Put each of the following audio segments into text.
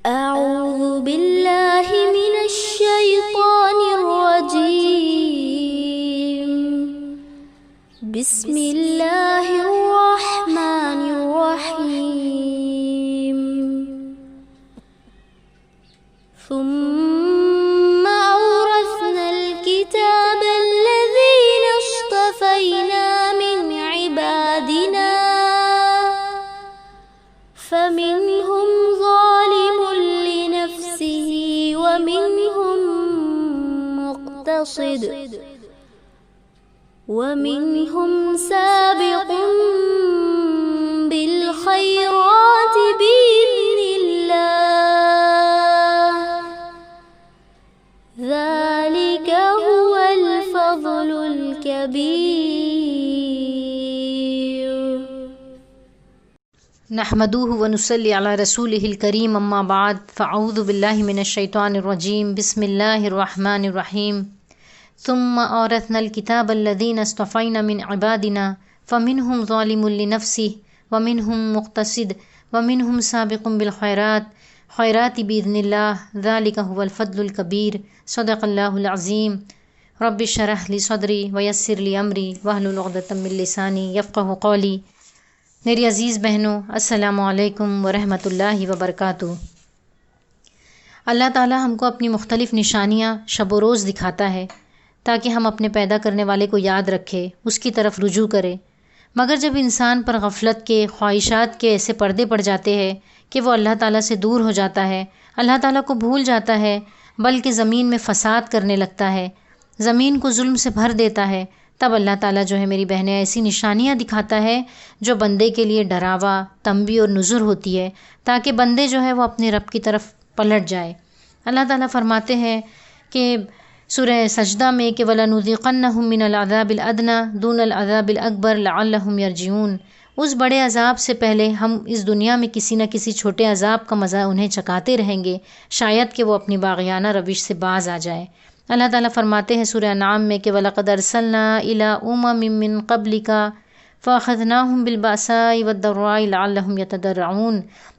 أعوذ بالله من الشيطان الرجيم. بسم الله الرحمن الرحيم. ثم أورثنا الكتاب الذين اصطفينا من عبادنا فمنهم ظالم لنفسه ومنهم مقتصد ومنهم سابق بالخيرات بإذن الله ذلك هو الفضل الكبير. نحمدوه ونصلي على رسوله الكريم اما بعد فاعوذ بالله من الشيطان الرجيم. بسم الله الرحمن الرحيم. ثم اورثنا الكتاب الذين اصطفينا من عبادنا فمنهم ظالم لنفسه ومنهم مقتصد ومنهم سابق بالخيرات بإذن الله ذلك هو الفضل الكبير. صدق الله العظيم. رب اشرح لي صدري ويسر لي امري واحلل عقدة من لساني يفقهوا قولي. میری عزیز بہنوں، السلام علیکم ورحمۃ اللہ وبرکاتہ. اللہ تعالیٰ ہم کو اپنی مختلف نشانیاں شب و روز دکھاتا ہے تاکہ ہم اپنے پیدا کرنے والے کو یاد رکھے، اس کی طرف رجوع کرے. مگر جب انسان پر غفلت کے، خواہشات کے ایسے پردے پڑ جاتے ہیں کہ وہ اللہ تعالیٰ سے دور ہو جاتا ہے، اللہ تعالیٰ کو بھول جاتا ہے، بلکہ زمین میں فساد کرنے لگتا ہے، زمین کو ظلم سے بھر دیتا ہے، تب اللہ تعالیٰ جو ہے میری بہنیں ایسی نشانیاں دکھاتا ہے جو بندے کے لیے ڈراوا، تنبیہ اور نذر ہوتی ہے، تاکہ بندے جو ہے وہ اپنے رب کی طرف پلٹ جائے. اللہ تعالیٰ فرماتے ہیں کہ سورہ سجدہ میں کہ وَلَنُذِيقَنَّهُم مِّنَ الْعَذَابِ الْأَدْنَىٰ دُونَ الْعَذَابِ الْأَكْبَرِ لَعَلَّهُمْ يَرْجِعُونَ. اس بڑے عذاب سے پہلے ہم اس دنیا میں کسی نہ کسی چھوٹے عذاب کا مزہ انہیں چکھاتے رہیں گے، شاید کہ وہ اپنی باغیانہ روش سے باز آ جائے. اللہ تعالیٰ فرماتے ہیں سورہ انعام میں کہ وَلَقَدْ أَرْسَلْنَا إِلَىٰ أُمَمٍ مِّن قَبْلِكَ فَأَخَذْنَاهُمْ بِالْبَأْسَاءِ وَالضَّرَّاءِ لَعَلَّهُمْ يَتَضَرَّعُونَ.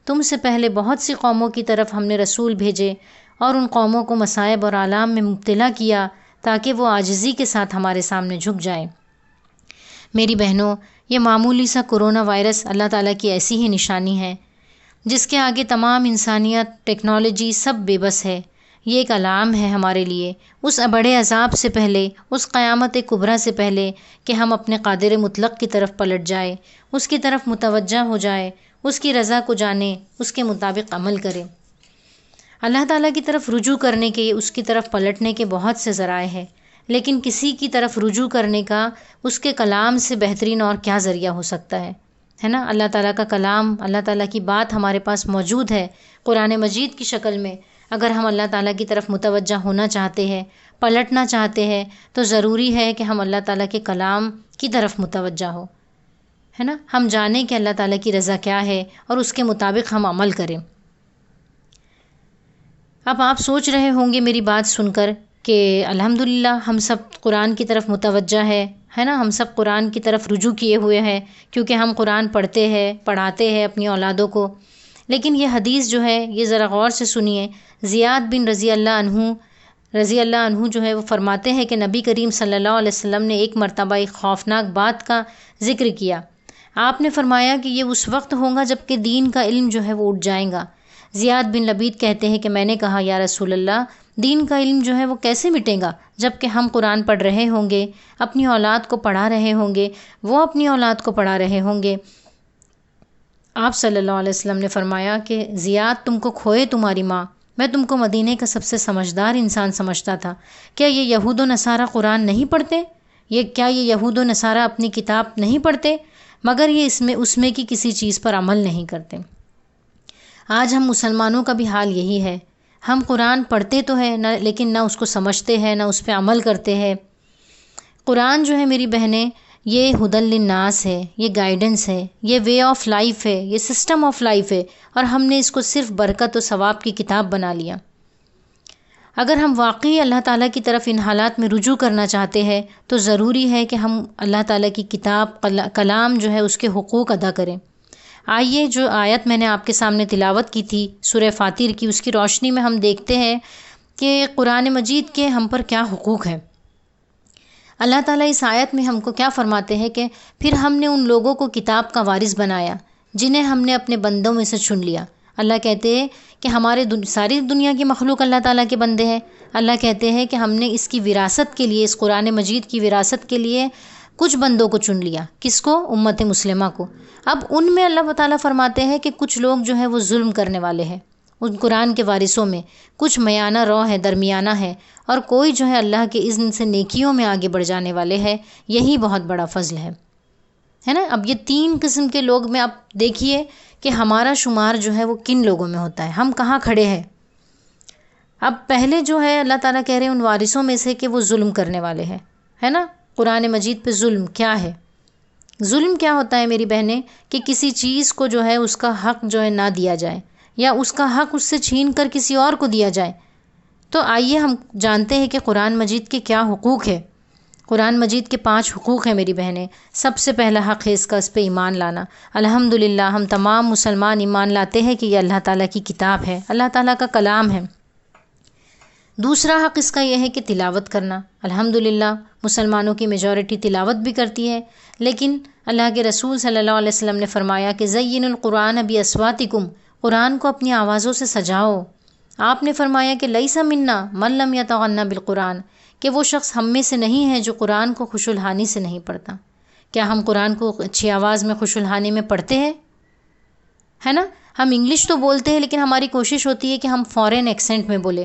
تم سے پہلے بہت سی قوموں کی طرف ہم نے رسول بھیجے اور ان قوموں کو مصائب اور آلام میں مبتلا کیا تاکہ وہ عاجزی کے ساتھ ہمارے سامنے جھک جائیں. میری بہنوں، یہ معمولی سا کرونا وائرس اللہ تعالیٰ کی ایسی ہی نشانی ہے جس کے آگے تمام انسانیت، ٹیکنالوجی سب بے بس ہے. یہ ایک علام ہے ہمارے لیے اس بڑے عذاب سے پہلے، اس قیامت کبریٰ سے پہلے کہ ہم اپنے قادر مطلق کی طرف پلٹ جائے، اس کی طرف متوجہ ہو جائے، اس کی رضا کو جانے، اس کے مطابق عمل کرے. اللہ تعالیٰ کی طرف رجوع کرنے کے، اس کی طرف پلٹنے کے بہت سے ذرائع ہیں، لیکن کسی کی طرف رجوع کرنے کا اس کے کلام سے بہترین اور کیا ذریعہ ہو سکتا ہے نا؟ اللہ تعالیٰ کا کلام، اللہ تعالیٰ کی بات ہمارے پاس موجود ہے قرآن مجید کی شکل میں. اگر ہم اللہ تعالیٰ کی طرف متوجہ ہونا چاہتے ہیں، پلٹنا چاہتے ہیں، تو ضروری ہے کہ ہم اللہ تعالیٰ کے کلام کی طرف متوجہ ہو، ہے نا؟ ہم جانیں کہ اللہ تعالیٰ کی رضا کیا ہے اور اس کے مطابق ہم عمل کریں. اب آپ سوچ رہے ہوں گے میری بات سن کر کہ الحمدللہ ہم سب قرآن کی طرف متوجہ ہے نا؟ ہم سب قرآن کی طرف رجوع کیے ہوئے ہیں کیونکہ ہم قرآن پڑھتے ہیں، پڑھاتے ہیں اپنی اولادوں کو. لیکن یہ حدیث جو ہے یہ ذرا غور سے سنیے. زیاد بن رضی اللہ عنہ جو ہے وہ فرماتے ہیں کہ نبی کریم صلی اللہ علیہ وسلم نے ایک مرتبہ ایک خوفناک بات کا ذکر کیا. آپ نے فرمایا کہ یہ اس وقت ہوگا جب کہ دین کا علم جو ہے وہ اٹھ جائے گا. زیاد بن لبید کہتے ہیں کہ میں نے کہا یا رسول اللہ، دین کا علم جو ہے وہ کیسے مٹے گا جب کہ ہم قرآن پڑھ رہے ہوں گے، اپنی اولاد کو پڑھا رہے ہوں گے، وہ اپنی اولاد کو پڑھا رہے ہوں گے. آپ صلی اللہ علیہ وسلم نے فرمایا کہ زیاد، تم کو کھوئے تمہاری ماں، میں تم کو مدینے کا سب سے سمجھدار انسان سمجھتا تھا. کیا یہ یہود و نصارہ قرآن نہیں پڑھتے؟ کیا یہ یہود و نصارہ اپنی کتاب نہیں پڑھتے؟ مگر یہ اس میں کی کسی چیز پر عمل نہیں کرتے. آج ہم مسلمانوں کا بھی حال یہی ہے. ہم قرآن پڑھتے تو ہیں لیکن نہ اس کو سمجھتے ہیں، نہ اس پہ عمل کرتے ہیں. قرآن جو ہے میری بہنیں یہ ہدی للناس ہے، یہ گائیڈنس ہے، یہ وے آف لائف ہے، یہ سسٹم آف لائف ہے، اور ہم نے اس کو صرف برکت و ثواب کی کتاب بنا لیا. اگر ہم واقعی اللہ تعالیٰ کی طرف ان حالات میں رجوع کرنا چاہتے ہیں تو ضروری ہے کہ ہم اللہ تعالیٰ کی کتاب، کلام جو ہے اس کے حقوق ادا کریں. آئیے جو آیت میں نے آپ کے سامنے تلاوت کی تھی سورہ فاطر کی، اس کی روشنی میں ہم دیکھتے ہیں کہ قرآن مجید کے ہم پر کیا حقوق ہیں۔ اللہ تعالیٰ اس آیت میں ہم کو کیا فرماتے ہیں کہ پھر ہم نے ان لوگوں کو کتاب کا وارث بنایا جنہیں ہم نے اپنے بندوں میں سے چن لیا۔ اللہ کہتے ہیں کہ ہمارے ساری دنیا کی مخلوق اللہ تعالیٰ کے بندے ہیں۔ اللہ کہتے ہیں کہ ہم نے اس کی وراثت کے لیے، اس قرآن مجید کی وراثت کے لیے کچھ بندوں کو چن لیا۔ کس کو؟ امت مسلمہ کو۔ اب ان میں اللہ تعالیٰ فرماتے ہیں کہ کچھ لوگ جو ہیں وہ ظلم کرنے والے ہیں، ان قرآن کے وارثوں میں کچھ میانہ رو ہے، درمیانہ ہے، اور کوئی جو ہے اللہ کے اذن سے نیکیوں میں آگے بڑھ جانے والے ہیں۔ یہی بہت بڑا فضل ہے نا۔ اب یہ 3 قسم کے لوگ میں آپ دیکھیے کہ ہمارا شمار جو ہے وہ کن لوگوں میں ہوتا ہے، ہم کہاں کھڑے ہیں۔ اب پہلے جو ہے اللہ تعالیٰ کہہ رہے ہیں ان وارثوں میں سے کہ وہ ظلم کرنے والے ہیں، ہے نا۔ قرآن مجید پہ ظلم کیا ہے؟ ظلم کیا ہوتا ہے میری بہنیں؟ کہ کسی چیز کو جو ہے اس کا حق جو ہے نہ دیا جائے، یا اس کا حق اس سے چھین کر کسی اور کو دیا جائے۔ تو آئیے ہم جانتے ہیں کہ قرآن مجید کے کیا حقوق ہے۔ قرآن مجید کے 5 حقوق ہیں میری بہنیں۔ سب سے پہلا حق ہے اس پہ ایمان لانا۔ الحمدللہ ہم تمام مسلمان ایمان لاتے ہیں کہ یہ اللہ تعالیٰ کی کتاب ہے، اللہ تعالیٰ کا کلام ہے۔ دوسرا حق اس کا یہ ہے کہ تلاوت کرنا۔ الحمدللہ مسلمانوں کی میجورٹی تلاوت بھی کرتی ہے، لیکن اللہ کے رسول صلی اللہ علیہ وسلم نے فرمایا کہ زین القرآن بِاصواتکم، قرآن کو اپنی آوازوں سے سجاؤ۔ آپ نے فرمایا کہ لیس منا من لم یتغنى بالقرآن، کہ وہ شخص ہم میں سے نہیں ہے جو قرآن کو خوش الحانی سے نہیں پڑھتا۔ کیا ہم قرآن کو اچھی آواز میں خوش الحانی میں پڑھتے ہیں؟ ہے نا۔ ہم انگلش تو بولتے ہیں لیکن ہماری کوشش ہوتی ہے کہ ہم فورین ایکسنٹ میں بولے۔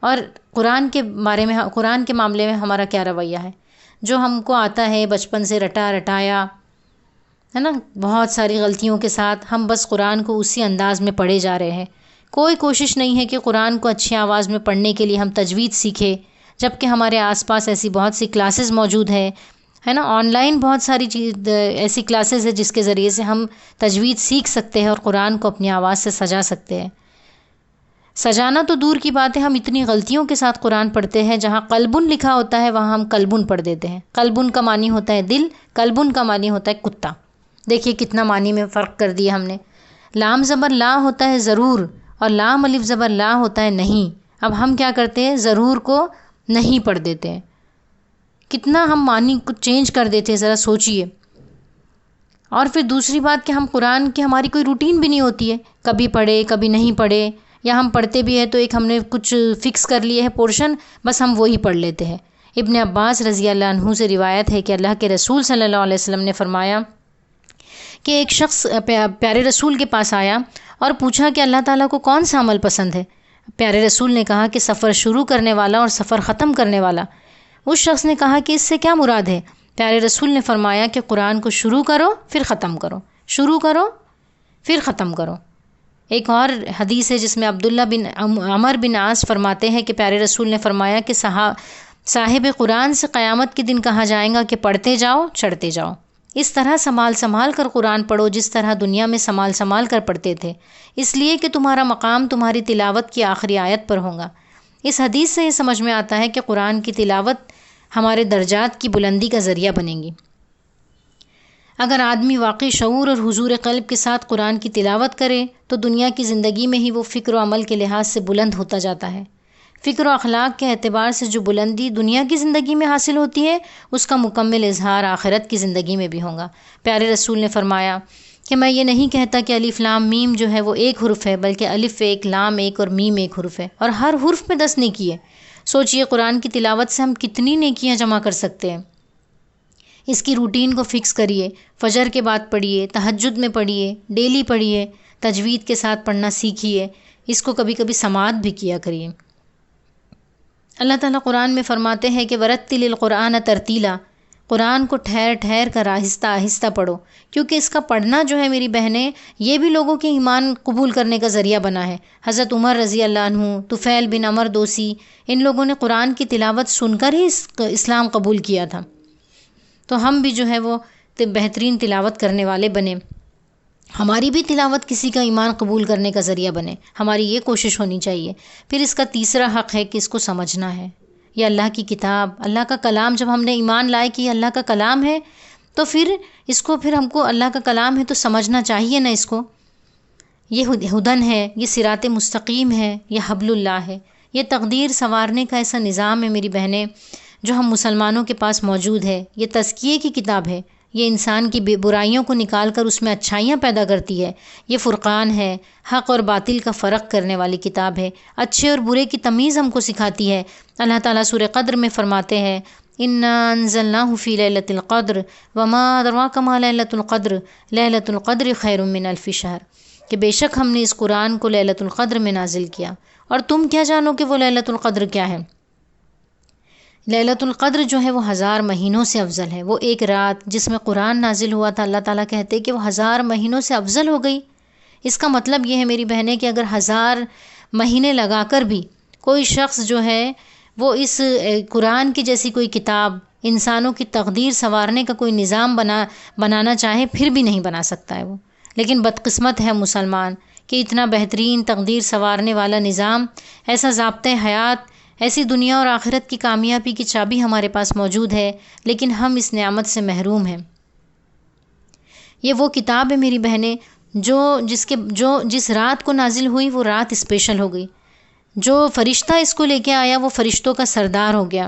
اور قرآن کے بارے میں، قرآن کے معاملے میں ہمارا کیا رویہ ہے؟ جو ہم کو آتا ہے بچپن سے رٹایا ہے نا، بہت ساری غلطیوں کے ساتھ ہم بس قرآن کو اسی انداز میں پڑھے جا رہے ہیں۔ کوئی کوشش نہیں ہے کہ قرآن کو اچھی آواز میں پڑھنے کے لیے ہم تجوید سیکھیں، جبکہ ہمارے آس پاس ایسی بہت سی کلاسز موجود ہے نا۔ آن لائن بہت ساری ایسی کلاسز ہے جس کے ذریعے سے ہم تجوید سیکھ سکتے ہیں اور قرآن کو اپنی آواز سے سجا سکتے ہیں۔ سجانا تو دور کی بات ہے، ہم اتنی غلطیوں کے ساتھ قرآن پڑھتے ہیں، جہاں قلبن لکھا ہوتا ہے وہاں ہم قلبن پڑھ دیتے ہیں۔ قلبن کا معنی ہوتا ہے دل، قلبن کا معنی ہوتا ہے کتا۔ دیکھیے کتنا معنی میں فرق کر دیا ہم نے۔ لام زبر لا ہوتا ہے ضرور، اور لام الف زبر لا ہوتا ہے نہیں۔ اب ہم کیا کرتے ہیں؟ ضرور کو نہیں پڑھ دیتے ہیں۔ کتنا ہم معنی کو چینج کر دیتے ہیں، ذرا سوچئے۔ اور پھر دوسری بات کہ ہم قرآن کی ہماری کوئی روٹین بھی نہیں ہوتی ہے، کبھی پڑھے کبھی نہیں پڑھے، یا ہم پڑھتے بھی ہیں تو ایک ہم نے کچھ فکس کر لیے ہے پورشن، بس ہم وہی پڑھ لیتے ہیں۔ ابن عباس رضی اللہ عنہ سے روایت ہے کہ اللہ کے رسول صلی اللہ علیہ وسلم نے فرمایا کہ ایک شخص پیارے رسول کے پاس آیا اور پوچھا کہ اللہ تعالیٰ کو کون سا عمل پسند ہے؟ پیارے رسول نے کہا کہ سفر شروع کرنے والا اور سفر ختم کرنے والا۔ اس شخص نے کہا کہ اس سے کیا مراد ہے؟ پیارے رسول نے فرمایا کہ قرآن کو شروع کرو پھر ختم کرو، شروع کرو پھر ختم کرو۔ ایک اور حدیث ہے جس میں عبداللہ بن عمر بن عاص فرماتے ہیں کہ پیارے رسول نے فرمایا کہ صاحب قرآن سے قیامت کے دن کہا جائے گا کہ پڑھتے جاؤ چڑھتے جاؤ۔ اس طرح سنبھال کر قرآن پڑھو جس طرح دنیا میں سنبھال کر پڑھتے تھے، اس لیے کہ تمہارا مقام تمہاری تلاوت کی آخری آیت پر ہوگا۔ اس حدیث سے یہ سمجھ میں آتا ہے کہ قرآن کی تلاوت ہمارے درجات کی بلندی کا ذریعہ بنے گی۔ اگر آدمی واقعی شعور اور حضور قلب کے ساتھ قرآن کی تلاوت کرے تو دنیا کی زندگی میں ہی وہ فکر و عمل کے لحاظ سے بلند ہوتا جاتا ہے۔ فکر و اخلاق کے اعتبار سے جو بلندی دنیا کی زندگی میں حاصل ہوتی ہے اس کا مکمل اظہار آخرت کی زندگی میں بھی ہوگا۔ پیارے رسول نے فرمایا کہ میں یہ نہیں کہتا کہ الف لام میم جو ہے وہ ایک حرف ہے، بلکہ الف ایک، لام ایک اور میم ایک حرف ہے، اور ہر حرف میں 10 نیکی ہے۔ سوچئے قرآن کی تلاوت سے ہم کتنی نیکیاں جمع کر سکتے ہیں۔ اس کی روٹین کو فکس کریے، فجر کے بعد پڑھیے، تہجد میں پڑھیے، ڈیلی پڑھیے، تجوید کے ساتھ پڑھنا سیکھیے، اس کو کبھی کبھی سماعت بھی کیا کریے۔ اللہ تعالیٰ قرآن میں فرماتے ہیں کہ ورتل القرآن ترتیلا، قرآن کو ٹھہر ٹھہر کر آہستہ آہستہ پڑھو، کیونکہ اس کا پڑھنا جو ہے میری بہنیں یہ بھی لوگوں کے ایمان قبول کرنے کا ذریعہ بنا ہے۔ حضرت عمر رضی اللہ عنہ، طفیل بن عمر دوسی، ان لوگوں نے قرآن کی تلاوت سن کر ہی اسلام قبول کیا تھا۔ تو ہم بھی جو ہے وہ بہترین تلاوت کرنے والے بنے، ہماری بھی تلاوت کسی کا ایمان قبول کرنے کا ذریعہ بنے، ہماری یہ کوشش ہونی چاہیے۔ پھر اس کا تیسرا حق ہے کہ اس کو سمجھنا ہے۔ یہ اللہ کی کتاب، اللہ کا کلام، جب ہم نے ایمان لائے کہ یہ اللہ کا کلام ہے تو پھر اس کو پھر ہم کو اللہ کا کلام ہے تو سمجھنا چاہیے نا اس کو. یہ ہدن ہے، یہ صراط مستقیم ہے، یہ حبل اللہ ہے. یہ تقدیر سنوارنے کا ایسا نظام ہے میری بہنیں جو ہم مسلمانوں کے پاس موجود ہے. یہ تزکیے کی کتاب ہے، یہ انسان کی برائیوں کو نکال کر اس میں اچھائیاں پیدا کرتی ہے. یہ فرقان ہے، حق اور باطل کا فرق کرنے والی کتاب ہے، اچھے اور برے کی تمیز ہم کو سکھاتی ہے. اللہ تعالیٰ سورہ قدر میں فرماتے ہیں انا انزلناہ فی لیلۃ القدر وما ادراک ما لیلۃ القدر لیلۃ القدر خیر من الف شہر، کہ بے شک ہم نے اس قرآن کو لیلۃ القدر میں نازل کیا اور تم کیا جانو کہ وہ لیلۃ القدر کیا ہے. لیلۃ القدر جو ہے وہ 1000 مہینوں سے افضل ہے. وہ ایک رات جس میں قرآن نازل ہوا تھا، اللہ تعالیٰ کہتے کہ وہ 1000 مہینوں سے افضل ہو گئی. اس کا مطلب یہ ہے میری بہنیں کہ اگر 1000 مہینے لگا کر بھی کوئی شخص جو ہے وہ اس قرآن کی جیسی کوئی کتاب، انسانوں کی تقدیر سنوارنے کا کوئی نظام بنانا چاہے پھر بھی نہیں بنا سکتا ہے وہ. لیکن بدقسمت ہے مسلمان کہ اتنا بہترین تقدیر سنوارنے والا نظام، ایسا ضابطۂ حیات، ایسی دنیا اور آخرت کی کامیابی کی چابی ہمارے پاس موجود ہے، لیکن ہم اس نعمت سے محروم ہیں. یہ وہ کتاب ہے میری بہنیں جو جس رات کو نازل ہوئی وہ رات اسپیشل ہو گئی. جو فرشتہ اس کو لے کے آیا وہ فرشتوں کا سردار ہو گیا.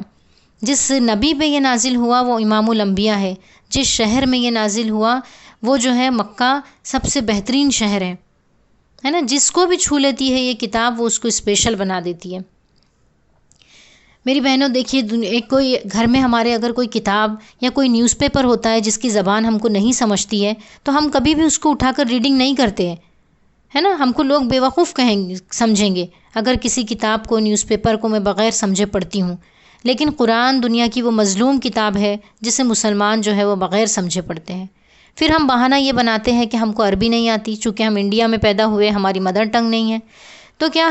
جس نبی پہ یہ نازل ہوا وہ امام الانبیاء ہے. جس شہر میں یہ نازل ہوا وہ جو ہے مکہ سب سے بہترین شہر ہے نا. جس کو بھی چھو لیتی ہے یہ کتاب وہ اس کو اسپیشل بنا دیتی ہے. میری بہنوں دیکھیے، کوئی گھر میں ہمارے اگر کوئی کتاب یا کوئی نیوز پیپر ہوتا ہے جس کی زبان ہم کو نہیں سمجھتی ہے تو ہم کبھی بھی اس کو اٹھا کر ریڈنگ نہیں کرتے ہیں، ہے نا. ہم کو لوگ بیوقوف سمجھیں گے اگر کسی کتاب کو، نیوز پیپر کو میں بغیر سمجھے پڑھتی ہوں. لیکن قرآن دنیا کی وہ مظلوم کتاب ہے جسے مسلمان جو ہے وہ بغیر سمجھے پڑھتے ہیں. پھر ہم بہانہ یہ بناتے ہیں کہ ہم کو عربی نہیں آتی، چونکہ ہم انڈیا میں پیدا ہوئے، ہماری مدر ٹنگ نہیں ہے. تو کیا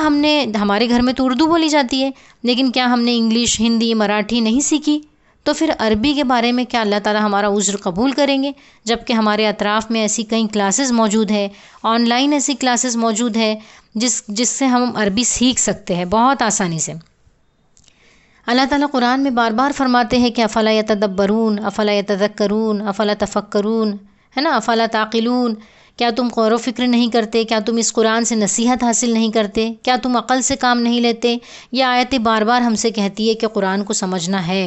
ہمارے گھر میں تو اردو بولی جاتی ہے، لیکن کیا ہم نے انگلش، ہندی، مراٹھی نہیں سیکھی؟ تو پھر عربی کے بارے میں کیا اللہ تعالیٰ ہمارا عذر قبول کریں گے؟ جبکہ ہمارے اطراف میں ایسی کئی کلاسز موجود ہے، آن لائن ایسی کلاسز موجود ہے جس سے ہم عربی سیکھ سکتے ہیں بہت آسانی سے. اللہ تعالیٰ قرآن میں بار بار فرماتے ہیں کہ افلا یتدبرون، افلا یتذکرون، افلا تفکرون، ہے نا، افلا تعقلون. کیا تم غور و فکر نہیں کرتے؟ کیا تم اس قرآن سے نصیحت حاصل نہیں کرتے؟ کیا تم عقل سے کام نہیں لیتے؟ یہ آیتیں بار بار ہم سے کہتی ہے کہ قرآن کو سمجھنا ہے.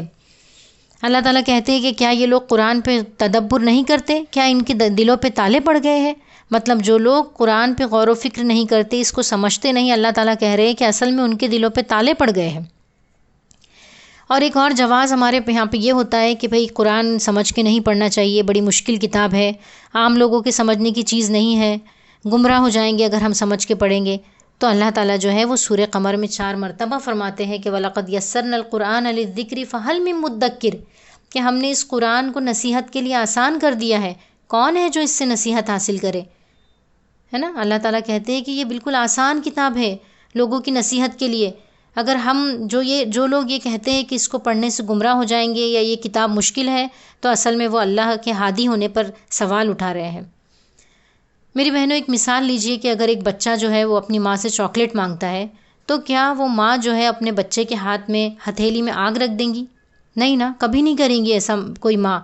اللہ تعالیٰ کہتے ہیں کہ کیا یہ لوگ قرآن پہ تدبر نہیں کرتے؟ کیا ان کے دلوں پہ تالے پڑ گئے ہیں؟ مطلب جو لوگ قرآن پہ غور و فکر نہیں کرتے، اس کو سمجھتے نہیں، اللہ تعالیٰ کہہ رہے ہیں کہ اصل میں ان کے دلوں پہ تالے پڑ گئے ہیں. اور ایک اور جواز ہمارے یہاں پہ یہ ہوتا ہے کہ بھئی قرآن سمجھ کے نہیں پڑھنا چاہیے، بڑی مشکل کتاب ہے، عام لوگوں کے سمجھنے کی چیز نہیں ہے، گمراہ ہو جائیں گے اگر ہم سمجھ کے پڑھیں گے. تو اللہ تعالیٰ جو ہے وہ سورہ قمر میں 4 مرتبہ فرماتے ہیں کہ وَلَقَدْ يَسَّرْنَا الْقُرْآنَ لِلذِّكْرِ فَهَلْ مِن مُدَّكِّرٍ، کہ ہم نے اس قرآن کو نصیحت کے لیے آسان کر دیا ہے، کون ہے جو اس سے نصیحت حاصل کرے، ہے نا. اللہ تعالیٰ کہتے ہیں کہ یہ بالکل آسان کتاب ہے لوگوں کی نصیحت کے لیے. اگر ہم جو لوگ یہ کہتے ہیں کہ اس کو پڑھنے سے گمراہ ہو جائیں گے یا یہ کتاب مشکل ہے، تو اصل میں وہ اللہ کے ہادی ہونے پر سوال اٹھا رہے ہیں. میری بہنوں، ایک مثال لیجئے کہ اگر ایک بچہ جو ہے وہ اپنی ماں سے چاکلیٹ مانگتا ہے تو کیا وہ ماں جو ہے اپنے بچے کے ہاتھ میں ہتھیلی میں آگ رکھ دیں گی؟ نہیں نا، کبھی نہیں کریں گی ایسا کوئی ماں.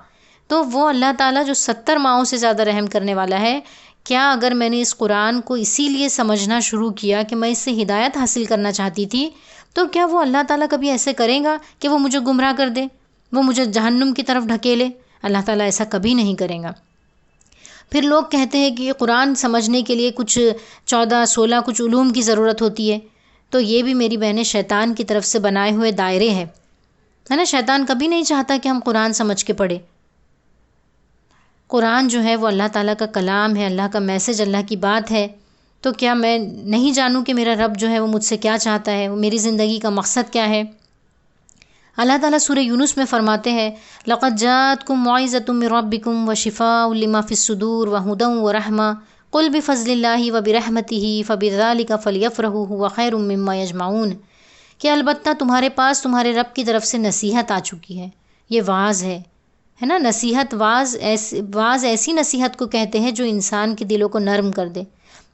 تو وہ اللہ تعالیٰ جو 70 ماؤں سے زیادہ رحم کرنے والا ہے، کیا اگر میں نے اس قرآن کو اسی لیے سمجھنا شروع کیا کہ میں اس سے ہدایت حاصل کرنا چاہتی تھی، تو کیا وہ اللہ تعالیٰ کبھی ایسے کرے گا کہ وہ مجھے گمراہ کر دے، وہ مجھے جہنم کی طرف ڈھکیلے؟ اللہ تعالیٰ ایسا کبھی نہیں کرے گا. پھر لوگ کہتے ہیں کہ قرآن سمجھنے کے لیے کچھ 14-16 کچھ علوم کی ضرورت ہوتی ہے. تو یہ بھی میری بہنیں شیطان کی طرف سے بنائے ہوئے دائرے ہیں، ہے نا. شیطان کبھی نہیں چاہتا کہ ہم قرآن سمجھ کے پڑھیں. قرآن جو ہے وہ اللہ تعالیٰ کا کلام ہے، اللہ کا میسج، اللہ کی بات ہے. تو کیا میں نہیں جانوں کہ میرا رب جو ہے وہ مجھ سے کیا چاہتا ہے، میری زندگی کا مقصد کیا ہے؟ اللہ تعالیٰ سورہ یونس میں فرماتے ہیں لَقَدْ جَاءَتْكُمْ مَوْعِظَةٌ مِّن رَّبِّكُمْ وَشِفَاءٌ لِّمَا فِي الصُّدُورِ وَهُدًى وَرَحْمَةٌ قُلْ بِفَضْلِ اللَّهِ وَبِرَحْمَتِهِ فَبِذَلِكَ فَلْيَفْرَحُوا هُوَ خَيْرٌ مِّمَّا يَجْمَعُونَ، کہ البتہ تمہارے پاس تمہارے رب کی طرف سے نصیحت آ چکی ہے. یہ واعظ ہے نا. نصیحت، واعظ ایسی نصیحت کو کہتے ہیں جو انسان کے دلوں کو نرم کر دے.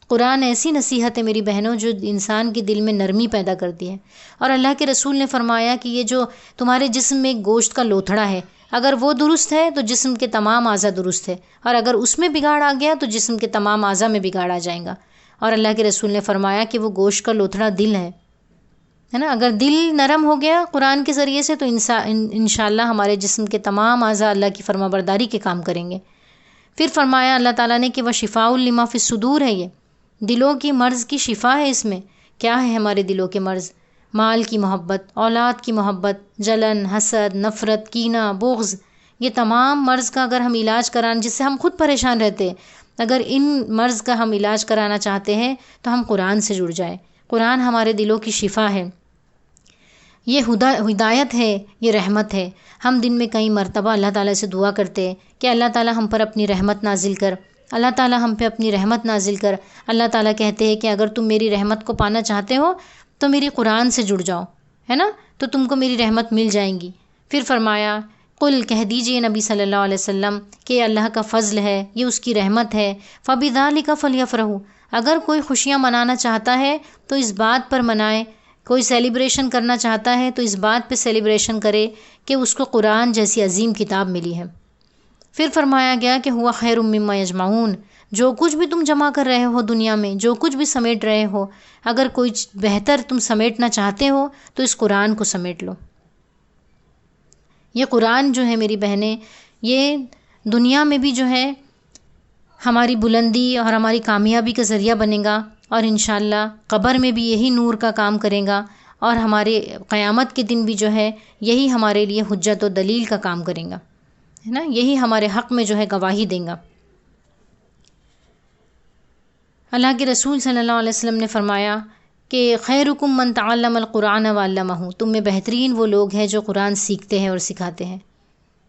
قرآن ایسی نصیحت ہے میری بہنوں جو انسان کے دل میں نرمی پیدا کرتی ہے. اور اللہ کے رسول نے فرمایا کہ یہ جو تمہارے جسم میں گوشت کا لوتھڑا ہے، اگر وہ درست ہے تو جسم کے تمام اعضاء درست ہے، اور اگر اس میں بگاڑ آ گیا تو جسم کے تمام اعضاء میں بگاڑ آ جائے گا۔ اور اللہ کے رسول نے فرمایا کہ وہ گوشت کا لوتھڑا دل ہے نا، اگر دل نرم ہو گیا قرآن کے ذریعے سے تو انشاءاللہ ہمارے جسم کے تمام اعضاء اللہ کی فرما برداری کے کام کریں گے۔ پھر فرمایا اللہ تعالیٰ نے کہ وہ شفاء لما فی الصدور ہے، یہ دلوں کی مرض کی شفا ہے۔ اس میں کیا ہے ہمارے دلوں کے مرض؟ مال کی محبت، اولاد کی محبت، جلن، حسد، نفرت، کینہ، بغض، یہ تمام مرض کا اگر ہم علاج کرائیں، جس سے ہم خود پریشان رہتے ہیں، اگر ان مرض کا ہم علاج کرانا چاہتے ہیں تو ہم قرآن سے جڑ جائیں۔ قرآن ہمارے دلوں کی شفا ہے، یہ ہدایت ہے، یہ رحمت ہے۔ ہم دن میں کئی مرتبہ اللہ تعالیٰ سے دعا کرتے ہیں کہ اللہ تعالیٰ ہم پر اپنی رحمت نازل کر، اللہ تعالیٰ ہم پہ اپنی رحمت نازل کر۔ اللہ تعالیٰ کہتے ہیں کہ اگر تم میری رحمت کو پانا چاہتے ہو تو میری قرآن سے جڑ جاؤ، ہے نا، تو تم کو میری رحمت مل جائیں گی۔ پھر فرمایا قل، کہہ دیجئے نبی صلی اللہ علیہ وسلم کہ اللہ کا فضل ہے، یہ اس کی رحمت ہے، فَبِذَلِكَ فَلْيَفْرَحُوا، اگر کوئی خوشیاں منانا چاہتا ہے تو اس بات پر منائے، کوئی سیلیبریشن کرنا چاہتا ہے تو اس بات پہ سیلیبریشن کرے کہ اس کو قرآن جیسی عظیم کتاب ملی ہے۔ پھر فرمایا گیا کہ ہوا خیر مما یجمعون، جو کچھ بھی تم جمع کر رہے ہو دنیا میں، جو کچھ بھی سمیٹ رہے ہو، اگر کوئی بہتر تم سمیٹنا چاہتے ہو تو اس قرآن کو سمیٹ لو۔ یہ قرآن جو ہے میری بہنیں، یہ دنیا میں بھی جو ہے ہماری بلندی اور ہماری کامیابی کا ذریعہ بنے گا، اور انشاءاللہ قبر میں بھی یہی نور کا کام کرے گا، اور ہمارے قیامت کے دن بھی جو ہے یہی ہمارے لیے حجت و دلیل کا کام کرے گا، ہے نا، یہی ہمارے حق میں جو ہے گواہی دیں گا۔ اللہ کے رسول صلی اللہ علیہ وسلم نے فرمایا کہ خیرکم من تعلم القرآن وعلمہ، تم میں بہترین وہ لوگ ہیں جو قرآن سیکھتے ہیں اور سکھاتے ہیں۔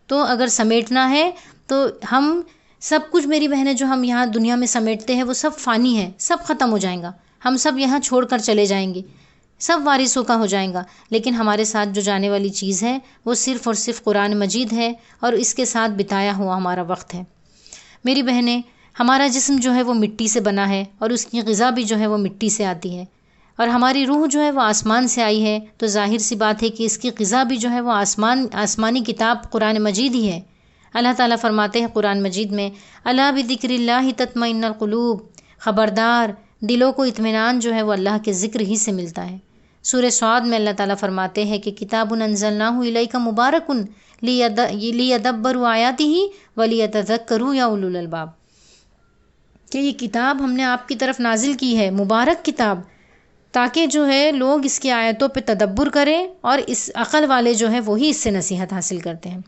تو اگر سمیٹنا ہے تو ہم سب کچھ، میری بہنیں، جو ہم یہاں دنیا میں سمیٹتے ہیں وہ سب فانی ہے، سب ختم ہو جائیں گا، ہم سب یہاں چھوڑ کر چلے جائیں گے، سب وارثوں کا ہو جائیں گا، لیکن ہمارے ساتھ جو جانے والی چیز ہے وہ صرف اور صرف قرآن مجید ہے، اور اس کے ساتھ بتایا ہوا ہمارا وقت ہے۔ میری بہنیں، ہمارا جسم جو ہے وہ مٹی سے بنا ہے، اور اس کی غذا بھی جو ہے وہ مٹی سے آتی ہے، اور ہماری روح جو ہے وہ آسمان سے آئی ہے، تو ظاہر سی بات ہے کہ اس کی غذا بھی جو ہے وہ آسمانی کتاب قرآن مجید ہی ہے۔ اللہ تعالیٰ فرماتے ہیں قرآن مجید میں، الا بذکر اللہ تطمئن القلوب، خبردار، دلوں کو اطمینان جو ہے وہ اللہ کے ذکر ہی سے ملتا ہے۔ سورہ صاد میں اللہ تعالیٰ فرماتے ہیں کہ کتاب انزلناہ الیک مبارک لیدبروا آیاتہ ولیتذکروا یا اولو الالباب، کہ یہ کتاب ہم نے آپ کی طرف نازل کی ہے، مبارک کتاب، تاکہ جو ہے لوگ اس کی آیتوں پہ تدبر کریں، اور اس عقل والے جو ہے وہی اس سے نصیحت حاصل کرتے ہیں۔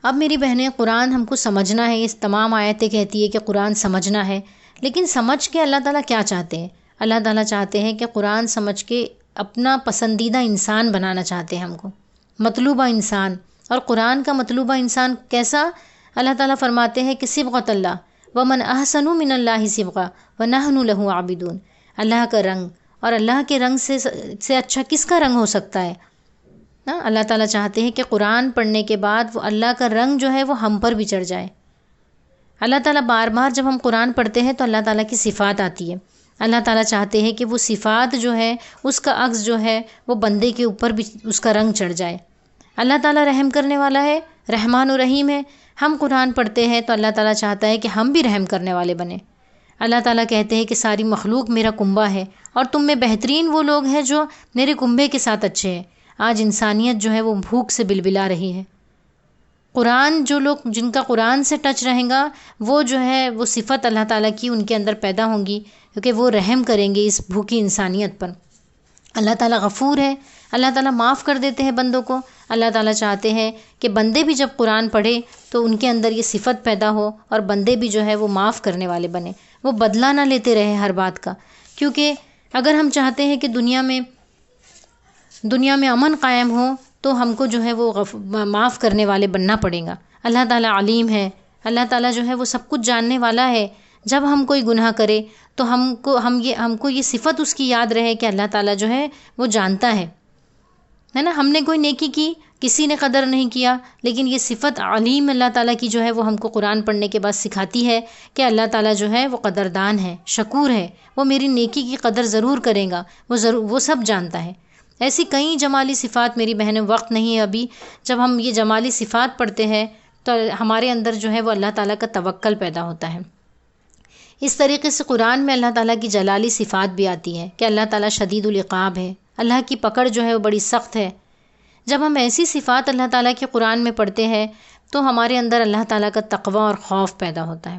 اب میری بہنیں، قرآن ہم کو سمجھنا ہے، اس تمام آیتیں کہتی ہے کہ قرآن سمجھنا ہے، لیکن سمجھ کے اللہ تعالیٰ کیا چاہتے ہیں؟ اللہ تعالیٰ چاہتے ہیں کہ قرآن سمجھ کے اپنا پسندیدہ انسان بنانا چاہتے ہیں ہم کو، مطلوبہ انسان۔ اور قرآن کا مطلوبہ انسان کیسا؟ اللہ تعالیٰ فرماتے ہیں کہ صبغۃ اللہ ومن احسن من اللہ صبغہ ونحن لہ عابدون، اللہ کا رنگ، اور اللہ کے رنگ سے اچھا کس کا رنگ ہو سکتا ہے نا؟ اللہ تعالیٰ چاہتے ہیں کہ قرآن پڑھنے کے بعد وہ اللہ کا رنگ جو ہے وہ ہم پر بھی چڑھ جائے۔ اللہ تعالیٰ بار بار جب ہم قرآن پڑھتے ہیں تو اللہ تعالیٰ کی صفات آتی ہے، اللہ تعالیٰ چاہتے ہیں کہ وہ صفات جو ہے اس کا عکس جو ہے وہ بندے کے اوپر بھی اس کا رنگ چڑھ جائے۔ اللہ تعالیٰ رحم کرنے والا ہے، رحمان و رحیم ہے۔ ہم قرآن پڑھتے ہیں تو اللہ تعالیٰ چاہتا ہے کہ ہم بھی رحم کرنے والے بنیں۔ اللہ تعالیٰ کہتے ہیں کہ ساری مخلوق میرا کنبہ ہے، اور تم میں بہترین وہ لوگ ہیں جو میرے کنبے کے ساتھ اچھے ہیں۔ آج انسانیت جو ہے وہ بھوک سے بلبلا رہی ہے۔ قرآن، جو لوگ جن کا قرآن سے ٹچ رہیں گا، وہ جو ہے وہ صفت اللہ تعالیٰ کی ان کے اندر پیدا ہوں گی، کیونکہ وہ رحم کریں گے اس بھوکی انسانیت پر۔ اللہ تعالیٰ غفور ہے، اللہ تعالیٰ معاف کر دیتے ہیں بندوں کو۔ اللہ تعالیٰ چاہتے ہیں کہ بندے بھی جب قرآن پڑھے تو ان کے اندر یہ صفت پیدا ہو، اور بندے بھی جو ہے وہ معاف کرنے والے بنے، وہ بدلہ نہ لیتے رہے ہر بات کا۔ کیونکہ اگر ہم چاہتے ہیں کہ دنیا میں امن قائم ہو تو ہم کو جو ہے وہ معاف کرنے والے بننا پڑے گا۔ اللہ تعالیٰ علیم ہے، اللہ تعالیٰ جو ہے وہ سب کچھ جاننے والا ہے۔ جب ہم کوئی گناہ کرے تو ہم کو یہ صفت اس کی یاد رہے کہ اللہ تعالیٰ جو ہے وہ جانتا ہے نا۔ ہم نے کوئی نیکی کی، کسی نے قدر نہیں کیا، لیکن یہ صفت علیم اللہ تعالیٰ کی جو ہے وہ ہم کو قرآن پڑھنے کے بعد سکھاتی ہے کہ اللہ تعالیٰ جو ہے وہ قدردان ہے، شکور ہے، وہ میری نیکی کی قدر ضرور کرے گا، وہ سب جانتا ہے۔ ایسی کئی جمالی صفات میری بہنوں، وقت نہیں ہے ابھی، جب ہم یہ جمالی صفات پڑھتے ہیں تو ہمارے اندر جو ہے وہ اللہ تعالیٰ کا توکل پیدا ہوتا ہے۔ اس طریقے سے قرآن میں اللہ تعالیٰ کی جلالی صفات بھی آتی ہے کہ اللہ تعالیٰ شدید العقاب ہے، اللہ کی پکڑ جو ہے وہ بڑی سخت ہے۔ جب ہم ایسی صفات اللہ تعالیٰ کے قرآن میں پڑھتے ہیں تو ہمارے اندر اللہ تعالیٰ کا تقوی اور خوف پیدا ہوتا ہے۔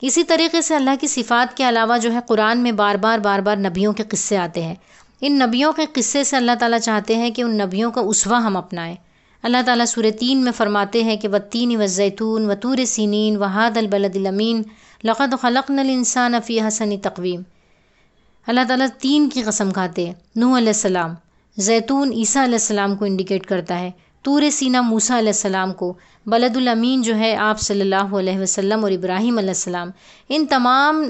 اسی طریقے سے اللہ کی صفات کے علاوہ جو ہے قرآن میں بار بار نبیوں کے قصے آتے ہیں۔ ان نبیوں کے قصے سے اللہ تعالیٰ چاہتے ہیں کہ ان نبیوں کا اسوہ ہم اپنائیں۔ اللہ تعالیٰ سورہ 3 میں فرماتے ہیں کہ والتین والزیتون وطور سینین وہذا البلد الامین لقد خلقنا الانسان فی احسن تقویم۔ اللہ تعالیٰ 3 کی قسم کھاتے ہیں، نوح علیہ السلام، زیتون عیسیٰ علیہ السلام کو انڈیکیٹ کرتا ہے، طور سینہ موسیٰ علیہ السلام کو، بلد الامین جو ہے آپ صلی اللہ علیہ وسلم اور ابراہیم علیہ السلام۔ ان تمام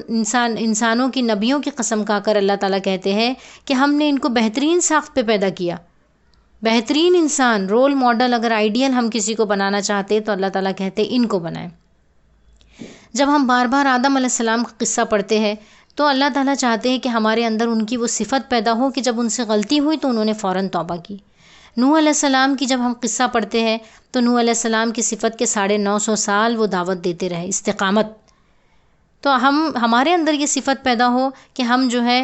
انسانوں کی، نبیوں کی قسم کھا کر اللہ تعالیٰ کہتے ہیں کہ ہم نے ان کو بہترین ساخت پہ پیدا کیا۔ بہترین انسان، رول ماڈل، اگر آئیڈیل ہم کسی کو بنانا چاہتے تو اللہ تعالیٰ کہتے ہیں ان کو بنائیں۔ جب ہم بار بار آدم علیہ السلام کا قصہ پڑھتے ہیں تو اللہ تعالیٰ چاہتے ہیں کہ ہمارے اندر ان کی وہ صفت پیدا ہو کہ جب ان سے غلطی ہوئی تو انہوں نے فوراً توبہ کی۔ نوح علیہ السلام کی جب ہم قصہ پڑھتے ہیں تو نوح علیہ السلام کی صفت کے 950 سال وہ دعوت دیتے رہے، استقامت۔ تو ہمارے اندر یہ صفت پیدا ہو کہ ہم جو ہے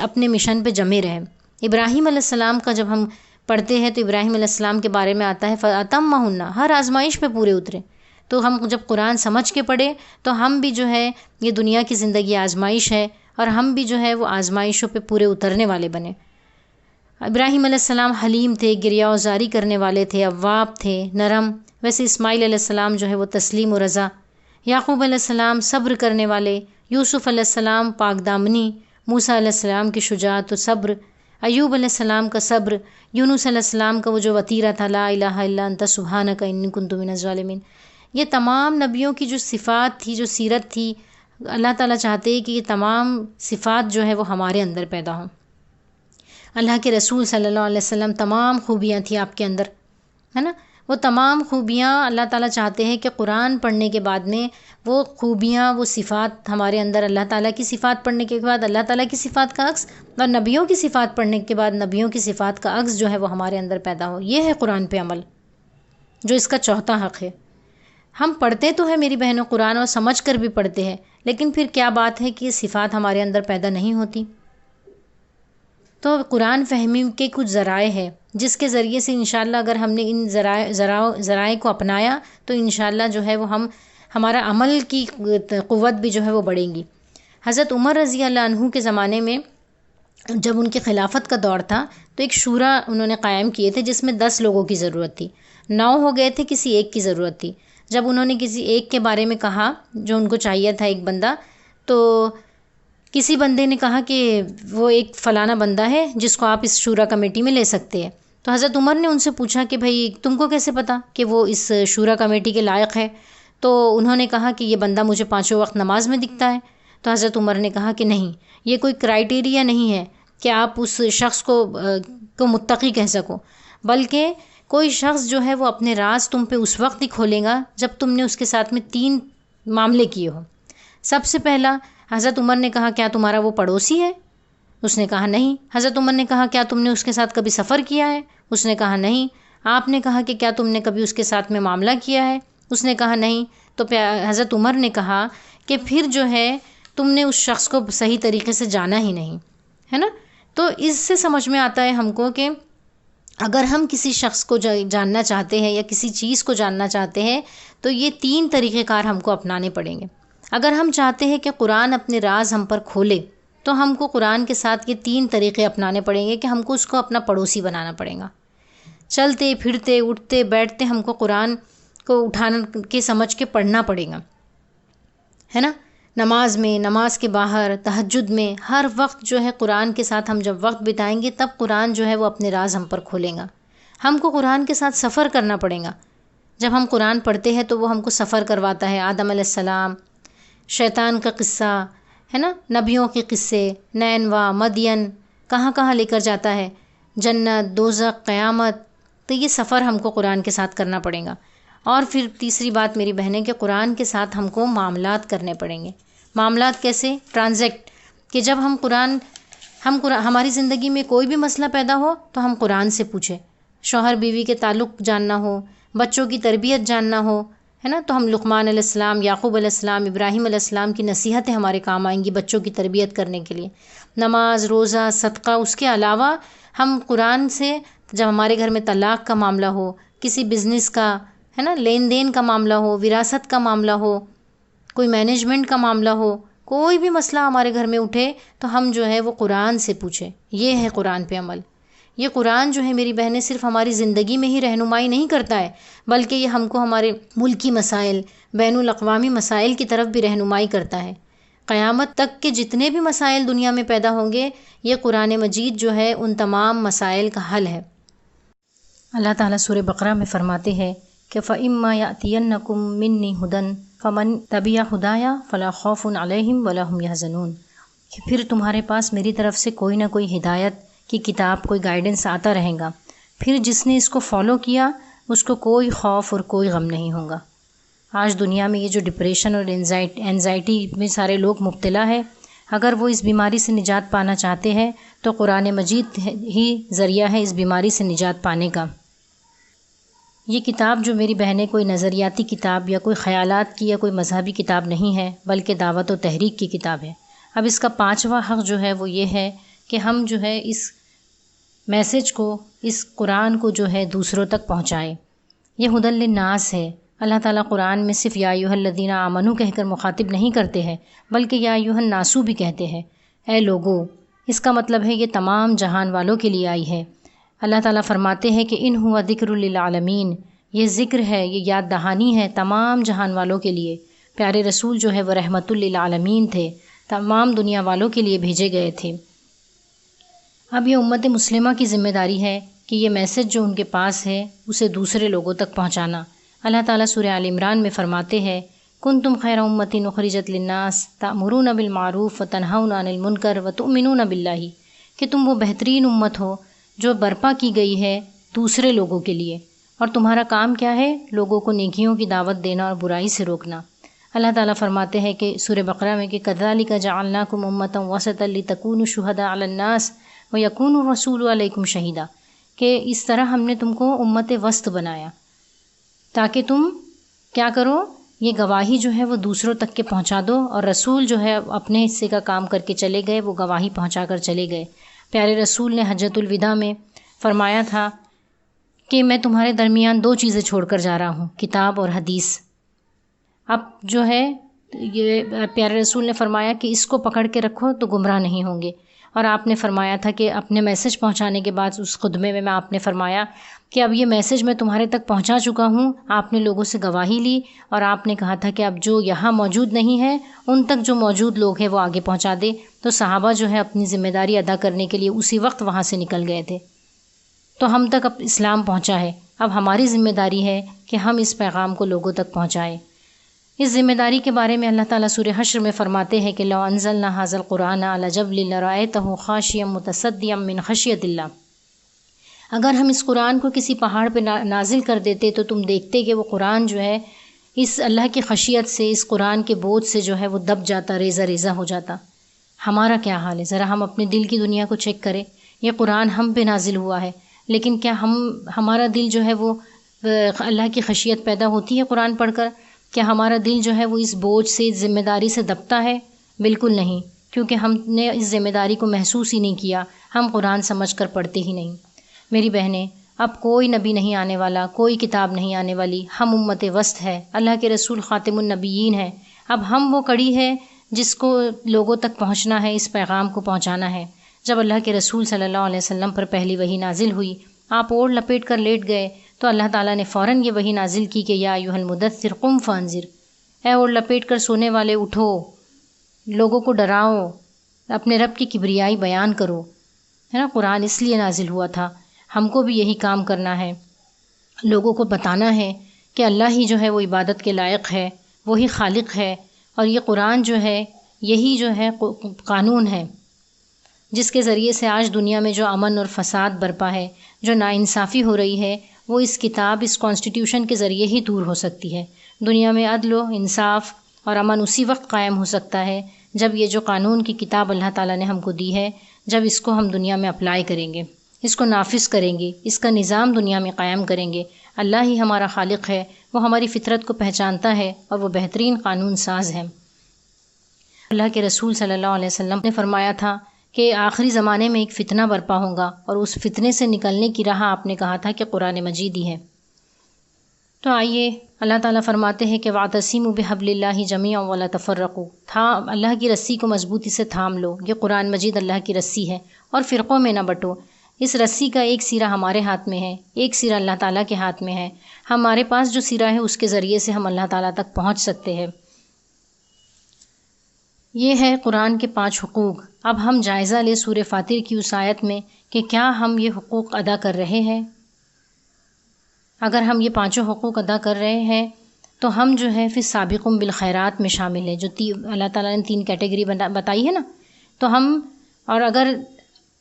اپنے مشن پہ جمے رہیں۔ ابراہیم علیہ السلام کا جب ہم پڑھتے ہیں تو ابراہیم علیہ السلام کے بارے میں آتا ہے فَأَتَمَّهُنَّ، ہر آزمائش پہ پورے اترے۔ تو ہم جب قرآن سمجھ کے پڑھے تو ہم بھی جو ہے، یہ دنیا کی زندگی آزمائش ہے اور ہم بھی جو ہے وہ آزمائشوں پہ پورے اترنے والے بنے۔ ابراہیم علیہ السلام حلیم تھے، گریہ وزاری کرنے والے تھے، اواب تھے، نرم۔ ویسے اسماعیل علیہ السلام جو ہے وہ تسلیم و رضا، یعقوب علیہ السلام صبر کرنے والے، یوسف علیہ السلام پاک دامنی، موسیٰ علیہ السلام کی شجاعت و صبر، ایوب علیہ السلام کا صبر، یونس علیہ السلام کا وہ جو وطیرہ تھا لا الہ الا انت سبحانک انی کنت من الظالمین۔ یہ تمام نبیوں کی جو صفات تھی، جو سیرت تھی، اللہ تعالیٰ چاہتے ہیں کہ یہ تمام صفات جو ہے وہ ہمارے اندر پیدا ہوں۔ اللہ کے رسول صلی اللہ علیہ وسلم تمام خوبیاں تھیں آپ کے اندر، ہے نا؟ وہ تمام خوبیاں اللہ تعالیٰ چاہتے ہیں کہ قرآن پڑھنے کے بعد میں وہ خوبیاں، وہ صفات ہمارے اندر، اللہ تعالیٰ کی صفات پڑھنے کے بعد اللہ تعالیٰ کی صفات کا عکس، اور نبیوں کی صفات پڑھنے کے بعد نبیوں کی صفات کا عکس جو ہے وہ ہمارے اندر پیدا ہو۔ یہ ہے قرآن پہ عمل، جو اس کا چوتھا حق ہے۔ ہم پڑھتے تو ہیں میری بہنوں قرآن، اور سمجھ کر بھی پڑھتے ہیں، لیکن پھر کیا بات ہے کہ یہ صفات ہمارے اندر پیدا نہیں ہوتی۔ تو قرآن فہمی کے کچھ ذرائع ہیں جس کے ذریعے سے انشاءاللہ اگر ہم نے ان ذرائع کو اپنایا تو انشاءاللہ جو ہے وہ ہمارا عمل کی قوت بھی جو ہے وہ بڑھیں گی۔ حضرت عمر رضی اللہ عنہ کے زمانے میں جب ان کی خلافت کا دور تھا تو ایک شورا انہوں نے قائم کیے تھے جس میں 10 لوگوں کی ضرورت تھی، 9 ہو گئے تھے، کسی ایک کی ضرورت تھی۔ جب انہوں نے کسی ایک کے بارے میں کہا جو ان کو چاہیے تھا، ایک بندہ، تو کسی بندے نے کہا کہ وہ ایک فلانا بندہ ہے جس کو آپ اس شورا کمیٹی میں لے سکتے ہیں۔ تو حضرت عمر نے ان سے پوچھا کہ بھائی تم کو کیسے پتا کہ وہ اس شورا کمیٹی کے لائق ہے؟ تو انہوں نے کہا کہ یہ بندہ مجھے 5 وقت نماز میں دکھتا ہے۔ تو حضرت عمر نے کہا کہ نہیں، یہ کوئی کرائیٹیریا نہیں ہے کہ آپ اس شخص کو متقی کہہ سکو، بلکہ کوئی شخص جو ہے وہ اپنے راز تم پہ اس وقت ہی کھولے گا جب تم نے اس کے ساتھ میں 3 معاملے کیے ہو۔ سب سے پہلا حضرت عمر نے کہا کیا تمہارا وہ پڑوسی ہے؟ اس نے کہا نہیں۔ حضرت عمر نے کہا کیا تم نے اس کے ساتھ کبھی سفر کیا ہے؟ اس نے کہا نہیں۔ آپ نے کہا کہ کیا تم نے کبھی اس کے ساتھ میں معاملہ کیا ہے؟ اس نے کہا نہیں۔ تو حضرت عمر نے کہا کہ پھر جو ہے تم نے اس شخص کو صحیح طریقے سے جانا ہی نہیں، ہے نا؟ تو اس سے سمجھ میں آتا ہے ہم کو کہ اگر ہم کسی شخص کو جاننا چاہتے ہیں یا کسی چیز کو جاننا چاہتے ہیں تو یہ 3 طریقہ کار ہم کو اپنانے پڑیں گے۔ اگر ہم چاہتے ہیں کہ قرآن اپنے راز ہم پر کھولے تو ہم کو قرآن کے ساتھ یہ 3 طریقے اپنانے پڑیں گے کہ ہم کو اس کو اپنا پڑوسی بنانا پڑے گا۔ چلتے پھرتے اٹھتے بیٹھتے ہم کو قرآن کو اٹھانا کے سمجھ کے پڑھنا پڑے گا، ہے نا؟ نماز میں، نماز کے باہر، تہجد میں، ہر وقت جو ہے قرآن کے ساتھ ہم جب وقت بتائیں گے تب قرآن جو ہے وہ اپنے راز ہم پر کھولیں گا۔ ہم کو قرآن کے ساتھ سفر کرنا پڑے گا۔ جب ہم قرآن پڑھتے ہیں تو وہ ہم کو سفر کرواتا ہے، آدم علیہ السلام، شیطان کا قصہ، ہے نا؟ نبیوں کے قصے، نینوا، مدین، کہاں کہاں لے کر جاتا ہے، جنت، دوزخ، قیامت۔ تو یہ سفر ہم کو قرآن کے ساتھ کرنا پڑے گا۔ اور پھر تیسری بات میری بہنیں کہ قرآن کے ساتھ ہم کو معاملات کرنے پڑیں گے۔ معاملات کیسے؟ ٹرانزیکٹ، کہ جب ہم قرآن ہماری زندگی میں کوئی بھی مسئلہ پیدا ہو تو ہم قرآن سے پوچھیں. شوہر بیوی کے تعلق جاننا ہو، بچوں کی تربیت جاننا ہو، ہے نا، تو ہم لقمان علیہ السلام، یعقوب علیہ السلام، ابراہیم علیہ السلام کی نصیحتیں ہمارے کام آئیں گی بچوں کی تربیت کرنے کے لیے. نماز، روزہ، صدقہ، اس کے علاوہ ہم قرآن سے جب ہمارے گھر میں طلاق کا معاملہ ہو، کسی بزنس کا، ہے نا، لین دین کا معاملہ ہو، وراثت کا معاملہ ہو، کوئی مینجمنٹ کا معاملہ ہو، کوئی بھی مسئلہ ہمارے گھر میں اٹھے تو ہم جو ہے وہ قرآن سے پوچھیں. یہ ہے قرآن پہ عمل. یہ قرآن جو ہے میری بہنیں صرف ہماری زندگی میں ہی رہنمائی نہیں کرتا ہے، بلکہ یہ ہم کو ہمارے ملکی مسائل، بین الاقوامی مسائل کی طرف بھی رہنمائی کرتا ہے. قیامت تک کے جتنے بھی مسائل دنیا میں پیدا ہوں گے، یہ قرآن مجید جو ہے ان تمام مسائل کا حل ہے. اللہ تعالیٰ سورہ بقرہ میں فرماتے ہیں کہ فَإِمَّا يَأْتِيَنَّكُم مِّنِّي هُدًى فَمَن تَبِعَ هُدَايَ فَلَا خَوْفٌ عَلَيْهِمْ وَلَا هُمْ يَحْزَنُونَ. کہ پھر تمہارے پاس میری طرف سے کوئی نہ کوئی ہدایت کی کتاب، کوئی گائیڈنس آتا رہے گا، پھر جس نے اس کو فالو کیا اس کو کوئی خوف اور کوئی غم نہیں ہوگا. آج دنیا میں یہ جو ڈپریشن اور اینزائٹی میں سارے لوگ مبتلا ہے، اگر وہ اس بیماری سے نجات پانا چاہتے ہیں تو قرآن مجید ہی ذریعہ ہے اس بیماری سے نجات پانے کا. یہ کتاب جو میری بہنیں کوئی نظریاتی کتاب یا کوئی خیالات کی یا کوئی مذہبی کتاب نہیں ہے، بلکہ دعوت و تحریک کی کتاب ہے. اب اس کا 5واں حق جو ہے وہ یہ ہے کہ ہم جو ہے اس میسج کو، اس قرآن کو جو ہے دوسروں تک پہنچائیں. یہ ہدی للناس ہے. اللہ تعالیٰ قرآن میں صرف یا ایھا الذین آمنو کہہ کر مخاطب نہیں کرتے ہیں، بلکہ یا ایھا الناسو بھی کہتے ہیں، اے لوگو. اس کا مطلب ہے یہ تمام جہان والوں کے لیے آئی ہے. اللہ تعالیٰ فرماتے ہیں کہ ان ہوا ذکر للعالمین، یہ ذکر ہے، یہ یاد دہانی ہے تمام جہان والوں کے لیے. پیارے رسول جو ہے وہ رحمت للعالمین تھے، تمام دنیا والوں کے لیے بھیجے گئے تھے. اب یہ امت مسلمہ کی ذمہ داری ہے کہ یہ میسج جو ان کے پاس ہے اسے دوسرے لوگوں تک پہنچانا. اللہ تعالیٰ سورہ آل عمران میں فرماتے ہیں کنتم خیر امۃ اخرجت للناس تأمرون بالمعروف وتنہون عن المنکر وتؤمنون باللہ، کہ تم وہ بہترین امت ہو جو برپا کی گئی ہے دوسرے لوگوں کے لیے، اور تمہارا کام کیا ہے؟ لوگوں کو نیکیوں کی دعوت دینا اور برائی سے روکنا. اللہ تعالیٰ فرماتے ہیں کہ سورہ بقرہ میں کہ کذالک جعلناکم امۃ وسطا لتکونوا شہداء علی الناس ویکون الرسول علیکم شہیدا، کہ اس طرح ہم نے تم کو امت وسط بنایا تاکہ تم کیا کرو؟ یہ گواہی جو ہے وہ دوسروں تک کے پہنچا دو، اور رسول جو ہے اپنے حصے کا کام کر کے چلے گئے، وہ گواہی پہنچا کر چلے گئے. پیارے رسول نے حجۃ الوداع میں فرمایا تھا کہ میں تمہارے درمیان 2 چیزیں چھوڑ کر جا رہا ہوں، کتاب اور حدیث. اب جو ہے یہ پیارے رسول نے فرمایا کہ اس کو پکڑ کے رکھو تو گمراہ نہیں ہوں گے. اور آپ نے فرمایا تھا کہ اپنے میسج پہنچانے کے بعد اس خطبے میں آپ نے فرمایا کہ اب یہ میسج میں تمہارے تک پہنچا چکا ہوں. آپ نے لوگوں سے گواہی لی اور آپ نے کہا تھا کہ اب جو یہاں موجود نہیں ہے ان تک جو موجود لوگ ہیں وہ آگے پہنچا دے. تو صحابہ جو ہے اپنی ذمہ داری ادا کرنے کے لیے اسی وقت وہاں سے نکل گئے تھے. تو ہم تک اب اسلام پہنچا ہے، اب ہماری ذمہ داری ہے کہ ہم اس پیغام کو لوگوں تک پہنچائیں. اس ذمہ داری کے بارے میں اللہ تعالیٰ سورہ حشر میں فرماتے ہیں کہ لو انزلنا ھذا القرآن علی جبل لرأیتہ خاشعا متصدعا من خشیۃ اللہ، اگر ہم اس قرآن کو کسی پہاڑ پہ نازل کر دیتے تو تم دیکھتے کہ وہ قرآن جو ہے اس اللہ کی خشیت سے، اس قرآن کے بوجھ سے جو ہے وہ دب جاتا، ریزہ ریزہ ہو جاتا. ہمارا کیا حال ہے؟ ذرا ہم اپنے دل کی دنیا کو چیک کریں. یہ قرآن ہم پہ نازل ہوا ہے، لیکن کیا ہمارا دل جو ہے وہ اللہ کی خشیت پیدا ہوتی ہے قرآن پڑھ کر؟ کیا ہمارا دل جو ہے وہ اس بوجھ سے، اس ذمہ داری سے دبتا ہے؟ بالکل نہیں، کیونکہ ہم نے اس ذمہ داری کو محسوس ہی نہیں کیا، ہم قرآن سمجھ کر پڑھتے ہی نہیں. میری بہنیں، اب کوئی نبی نہیں آنے والا، کوئی کتاب نہیں آنے والی. ہم امت وسط ہے، اللہ کے رسول خاتم النبیین ہیں. اب ہم وہ کڑی ہے جس کو لوگوں تک پہنچنا ہے، اس پیغام کو پہنچانا ہے. جب اللہ کے رسول صلی اللہ علیہ وسلم پر پہلی وحی نازل ہوئی، آپ اوڑھ لپیٹ کر لیٹ گئے تو اللہ تعالیٰ نے فوراً یہ وحی نازل کی کہ یا ایھا المدثر قم فانذر، اے اوڑھ لپیٹ کر سونے والے اٹھو، لوگوں کو ڈراؤ، اپنے رب کی کبریائی بیان کرو. ہے نا، قرآن اس لیے نازل ہوا تھا. ہم کو بھی یہی کام کرنا ہے، لوگوں کو بتانا ہے کہ اللہ ہی جو ہے وہ عبادت کے لائق ہے، وہی خالق ہے، اور یہ قرآن جو ہے یہی جو ہے قانون ہے جس کے ذریعے سے آج دنیا میں جو امن اور فساد برپا ہے، جو ناانصافی ہو رہی ہے، وہ اس کتاب، اس کانسٹیٹیوشن کے ذریعے ہی دور ہو سکتی ہے. دنیا میں عدل و انصاف اور امن اسی وقت قائم ہو سکتا ہے جب یہ جو قانون کی کتاب اللہ تعالیٰ نے ہم کو دی ہے، جب اس کو ہم دنیا میں اپلائی کریں گے، اس کو نافذ کریں گے، اس کا نظام دنیا میں قائم کریں گے۔ اللہ ہی ہمارا خالق ہے، وہ ہماری فطرت کو پہچانتا ہے اور وہ بہترین قانون ساز ہے۔ اللہ کے رسول صلی اللہ علیہ وسلم نے فرمایا تھا کہ آخری زمانے میں ایک فتنہ برپا ہوگا، اور اس فتنے سے نکلنے کی راہ آپ نے کہا تھا کہ قرآن مجید ہی ہے۔ تو آئیے، اللہ تعالیٰ فرماتے ہیں کہ وَاعْتَصِمُوا بِحَبْلِ اللَّهِ جَمِيعًا وَلَا تَفَرَّقُوا، اللہ کی رسی کو مضبوطی سے تھام لو، یہ قرآن مجید اللہ کی رسی ہے، اور فرقوں میں نہ بٹو۔ اس رسی کا ایک سرا ہمارے ہاتھ میں ہے، ایک سرا اللہ تعالیٰ کے ہاتھ میں ہے۔ ہمارے پاس جو سرا ہے اس کے ذریعے سے ہم اللہ تعالیٰ تک پہنچ سکتے ہیں۔ یہ ہے قرآن کے 5 حقوق۔ اب ہم جائزہ لیں سورہ فاطر کی اس آیت میں کہ کیا ہم یہ حقوق ادا کر رہے ہیں۔ اگر ہم یہ 5 حقوق ادا کر رہے ہیں تو ہم جو ہے پھر سابقون بالخیرات میں شامل ہیں، جو اللہ تعالیٰ نے 3 کیٹیگری بتائی ہے نا۔ تو ہم، اور اگر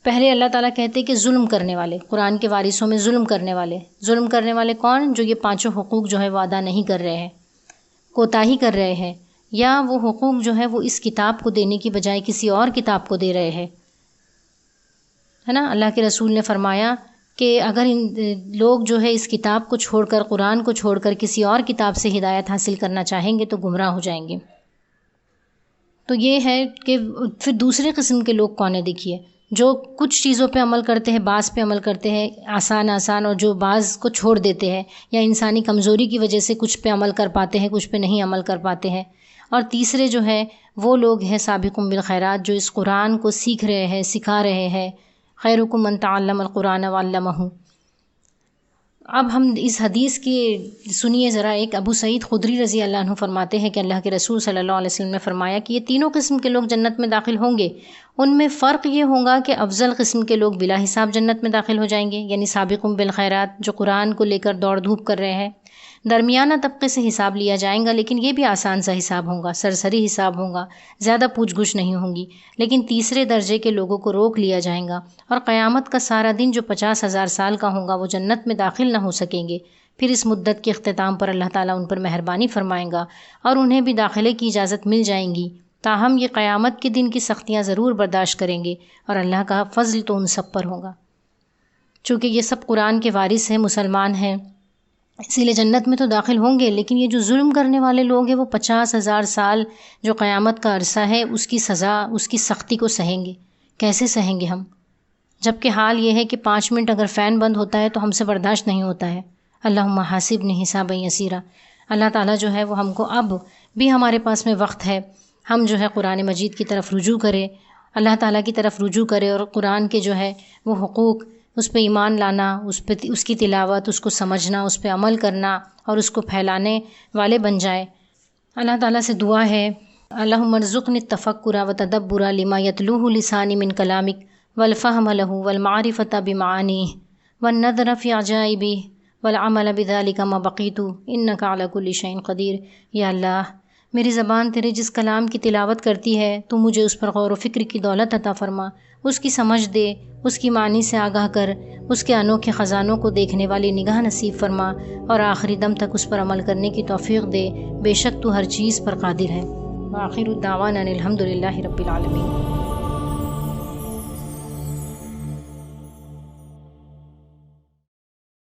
پہلے اللہ تعالیٰ کہتے کہ ظلم کرنے والے، قرآن کے وارثوں میں ظلم کرنے والے کون؟ جو یہ 5 حقوق جو ہے وہ ادا نہیں کر رہے ہیں، کوتاہی کر رہے ہیں، یا وہ حقوق جو ہے وہ اس کتاب کو دینے کی بجائے کسی اور کتاب کو دے رہے ہیں، ہے نا۔ اللہ کے رسول نے فرمایا کہ اگر لوگ جو ہے اس کتاب کو چھوڑ کر، قرآن کو چھوڑ کر کسی اور کتاب سے ہدایت حاصل کرنا چاہیں گے تو گمراہ ہو جائیں گے۔ تو یہ ہے کہ پھر دوسرے قسم کے لوگ کون ہیں؟ دیکھیے، جو کچھ چیزوں پہ عمل کرتے ہیں، بعض پہ عمل کرتے ہیں آسان، اور جو بعض کو چھوڑ دیتے ہیں، یا انسانی کمزوری کی وجہ سے کچھ پہ عمل کر پاتے ہیں، کچھ پہ نہیں عمل کر پاتے ہیں۔ اور تیسرے جو ہے وہ لوگ ہیں سابقون بالخیرات، جو اس قرآن کو سیکھ رہے ہیں، سکھا رہے ہیں۔ خیرکم من تعلم القرآن وعلمہ۔ اب ہم اس حدیث کی سنیے ذرا، ایک ابو سعید خدری رضی اللہ عنہ فرماتے ہیں کہ اللہ کے رسول صلی اللہ علیہ وسلم نے فرمایا کہ یہ 3 قسم کے لوگ جنت میں داخل ہوں گے۔ ان میں فرق یہ ہوگا کہ افضل قسم کے لوگ بلا حساب جنت میں داخل ہو جائیں گے، یعنی سابقون بالخیرات، جو قرآن کو لے کر دوڑ دھوپ کر رہے ہیں۔ درمیانہ طبقے سے حساب لیا جائے گا، لیکن یہ بھی آسان سا حساب ہوگا، سرسری حساب ہوگا، زیادہ پوچھ گچھ نہیں ہوں گی۔ لیکن تیسرے درجے کے لوگوں کو روک لیا جائے گا، اور قیامت کا سارا دن جو 50,000 سال کا ہوگا وہ جنت میں داخل نہ ہو سکیں گے۔ پھر اس مدت کے اختتام پر اللہ تعالیٰ ان پر مہربانی فرمائیں گا اور انہیں بھی داخلے کی اجازت مل جائیں گی، تاہم یہ قیامت کے دن کی سختیاں ضرور برداشت کریں گے، اور اللہ کا فضل تو ان سب پر ہوگا۔ چونکہ یہ سب قرآن کے وارث ہیں، مسلمان ہیں، اسی لیے جنت میں تو داخل ہوں گے۔ لیکن یہ جو ظلم کرنے والے لوگ ہیں وہ 50,000 سال جو قیامت کا عرصہ ہے اس کی سزا، اس کی سختی کو سہیں گے۔ کیسے سہیں گے ہم؟ جبکہ حال یہ ہے کہ 5 منٹ اگر فین بند ہوتا ہے تو ہم سے برداشت نہیں ہوتا ہے۔ اللہم حاسبنی حسابا یسیرا۔ اللہ تعالیٰ جو ہے وہ ہم کو، اب بھی ہمارے پاس میں وقت ہے، ہم جو ہے قرآن مجید کی طرف رجوع کریں، اللہ تعالیٰ کی طرف رجوع کریں، اور قرآن کے جو ہے وہ حقوق، اس پہ ایمان لانا، اس کی تلاوت، اس کو سمجھنا، اس پہ عمل کرنا، اور اس کو پھیلانے والے بن جائے۔ اللہ تعالیٰ سے دعا ہے، اللہم ارزقنی التفکر وتدبر لما یتلوہ لسانی من کلامک والفہم لہ والمعرفۃ بمعانیہ والنظر فی عجائبہ والعمل بذلک ما بقیت انک علی کل شیء قدیر۔ یا اللہ، میری زبان تیرے جس کلام کی تلاوت کرتی ہے تو مجھے اس پر غور و فکر کی دولت عطا فرما، اس کی سمجھ دے، اس کی معنی سے آگاہ کر، اس کے انوکھے خزانوں کو دیکھنے والی نگاہ نصیب فرما، اور آخری دم تک اس پر عمل کرنے کی توفیق دے، بے شک تو ہر چیز پر قادر ہے۔ وآخر دعوانا الحمد للہ رب العالمین۔